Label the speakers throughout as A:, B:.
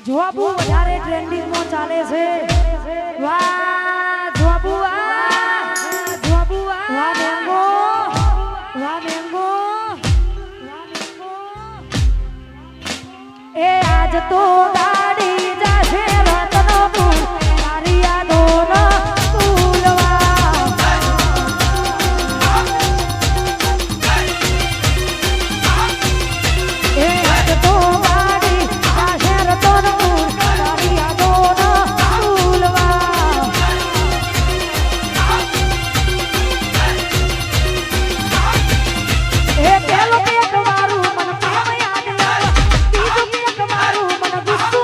A: જોબુ વધારે ટ્રેન્ડિંગ માં ચાલે છે વાહ જોબુ વાહ મેંગો એ આજ તો ગાડી જાશે રતનપુર તારી યાદોનો ફૂલવા એ આજ તો ગાડી જાશે રતનપુર તારી યાદોનો ફૂલવા એ પેલો પેટ મારું મન પ્રેમ યાદ લાવ બીજું પેટ મારું મન ગુસ્સો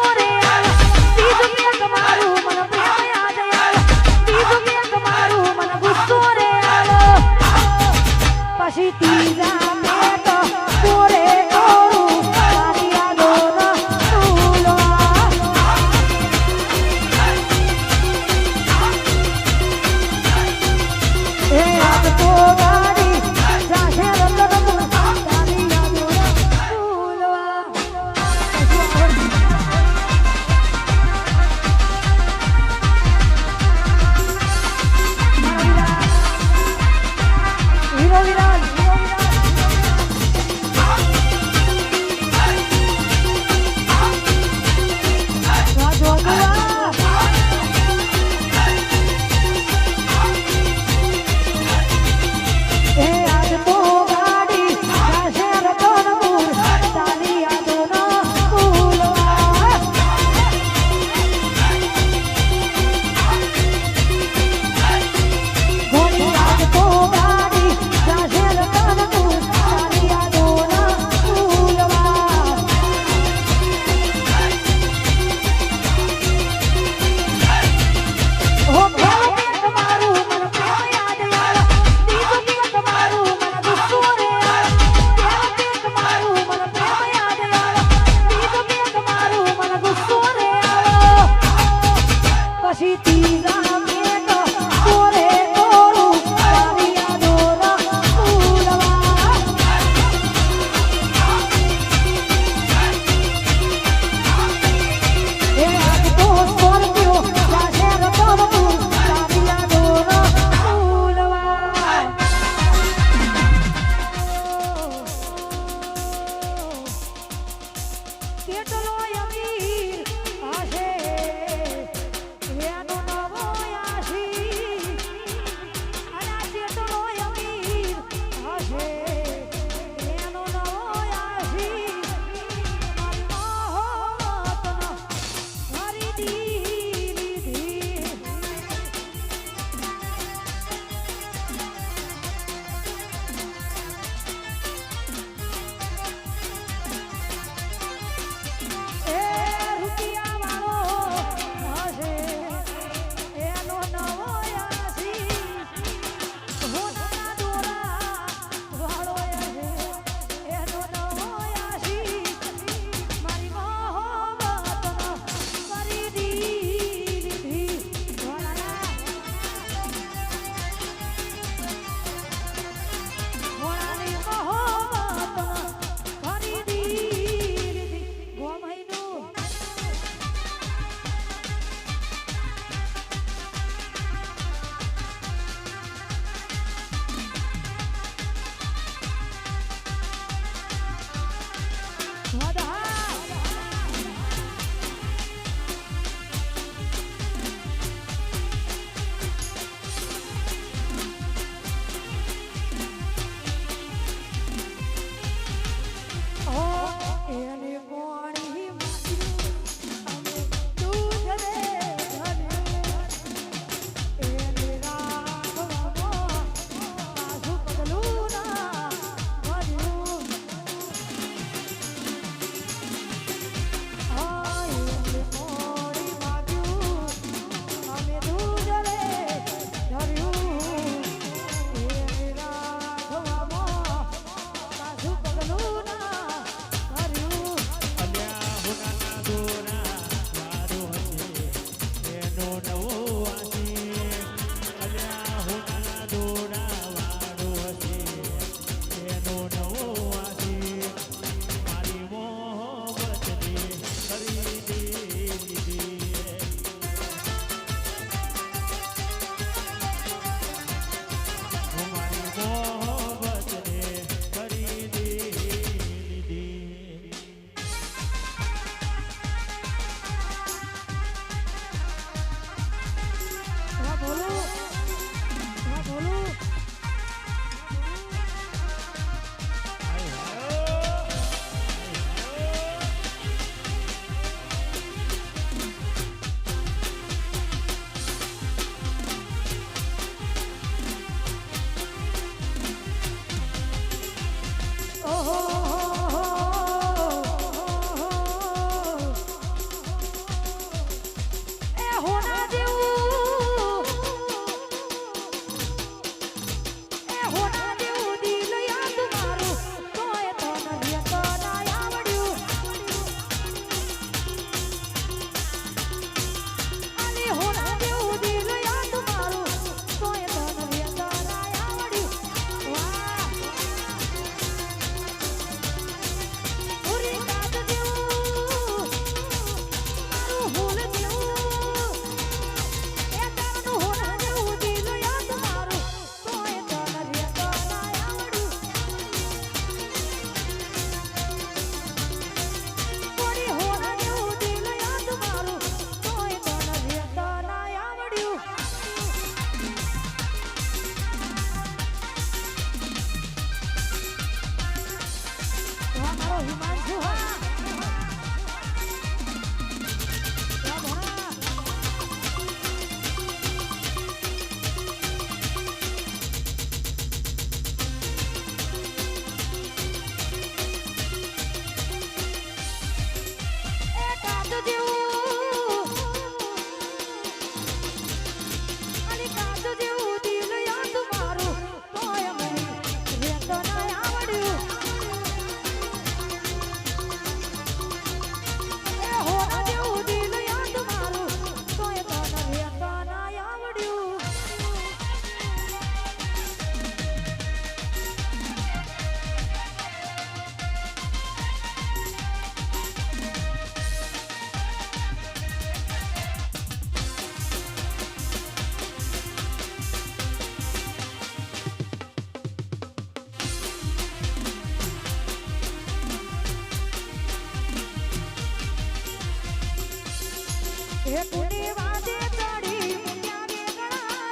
A: એ કુની વાદે ચડી મુક્યા વેગણા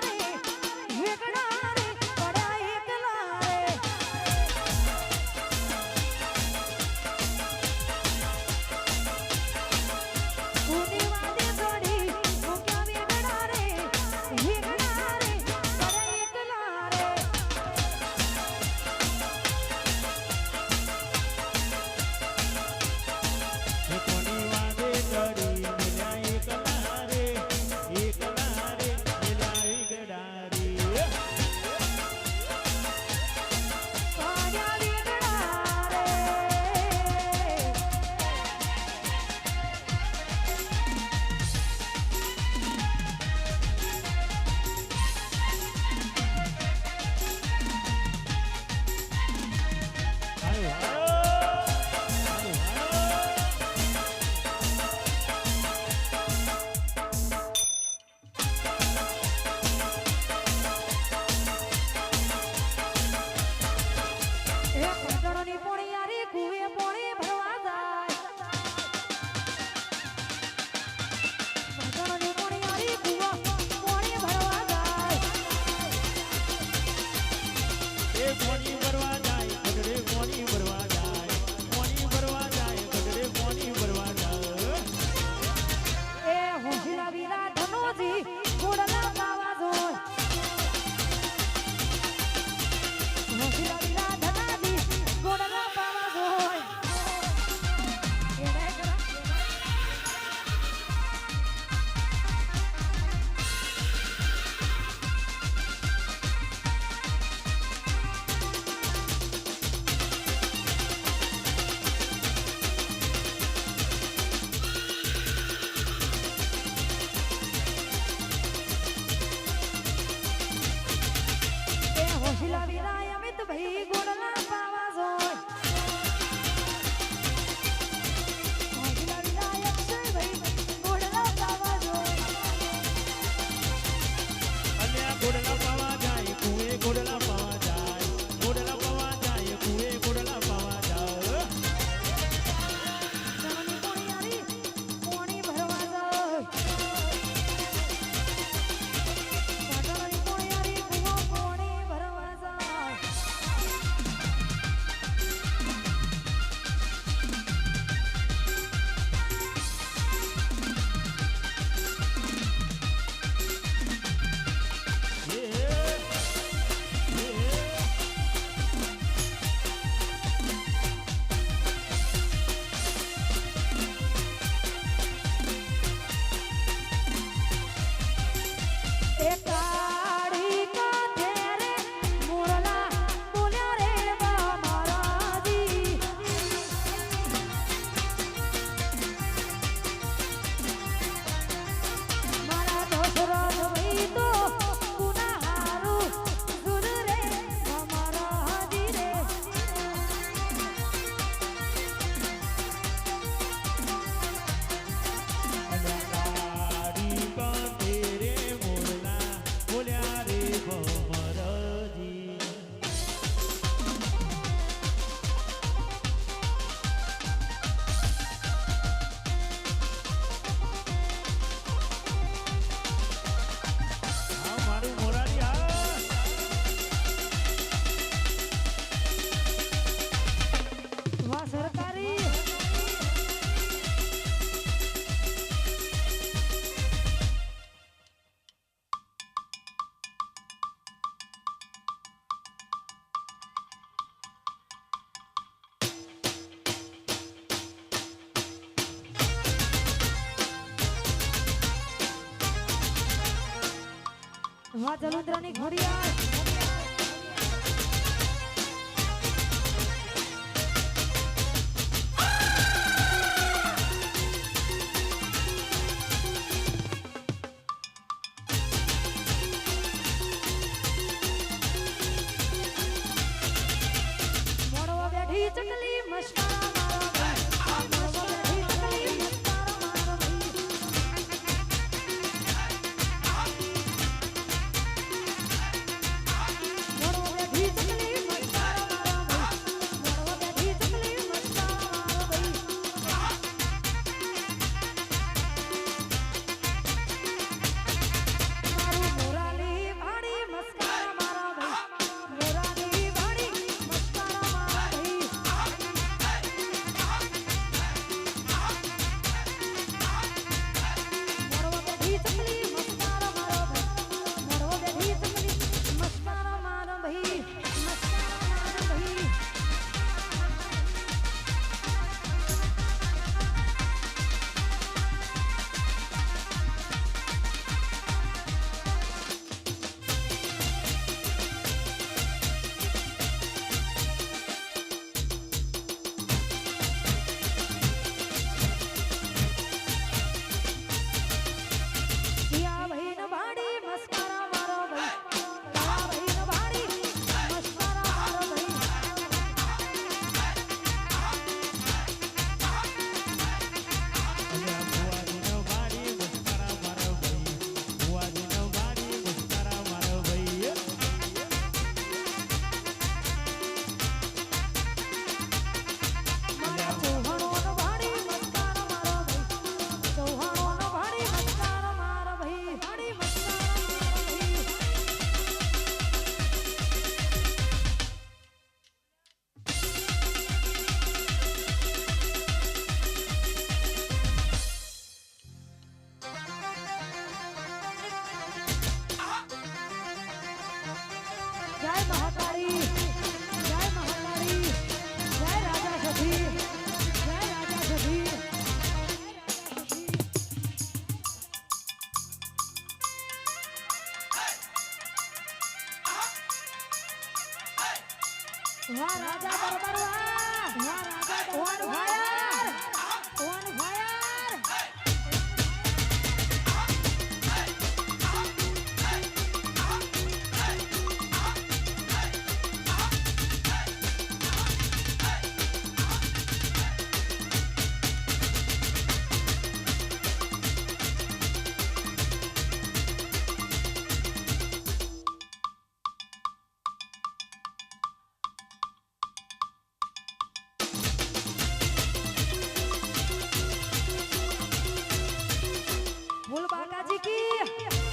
A: રે પડ્યા એકલા રે કુની વાદે ચડી મુક્યા વેગણા રે પડ્યા એકલા રે
B: કોની વાદે ચડી મિલ્યા એકલા રે મિલ્યા ગડા રે
A: પડ્યા વેગણા રે
B: હાલો હાલો
A: એ પટણની પોણિયારી કુવે પોણી ભરવા જાય પટણની પોણિયારી કુવા પોણી ભરવા જાય
B: એ કોની ભરવા જાય ગગડે કોની ભરવા જાય કોની ભરવા જાય ગગડે કોની ભરવા જાય
A: એ હોશિયા વીરા ધનોજી ગોડલા પાવા જોય હોશિયા વીરા ધનાજી ગોડલા પાવા જોય એને કરા એ હોશિયા વીરા અમિત ભાઈ ગોડલા પાવા જોય હોશિયા વીરા અક્ષય ભાઈ ગોડલા પાવા જોય
B: અલ્યા ગોડલા પાવા જાય કુએ ગોડલા પાવા જાય ગોડલા પાવા જાય કુએ ગોડલા પાવા જાય
A: ધનની પોણિયારી પોણી ભરવા જાય પટણની પોણિયારી કુવા પોણી ભરવા જાય એ કાળી કાંઠે રે મોરલા બોલ્યા રે બા મહારાજી મારા દશરથ ભાઈ તો ગુનાહારું સુર રે બા મહારાજી રે
B: ગાડી કાંઠે રે મોરલા બોલ્યા રે ભમરજી આ મારું મોરારી આ
A: વાહ સરકારી વાહ જલોદરાની ઘોડિયાળ મોડવા બેઠી ચકલી મસ્કારા મારા ભાઈ મોડવા બેઠી ચકલી મસ્કારા મારા ભાઈ વાહ રાજા દરબાર વાહ રાજા દરબાર ફાયર ઓન ફાયર फूल बाका जी की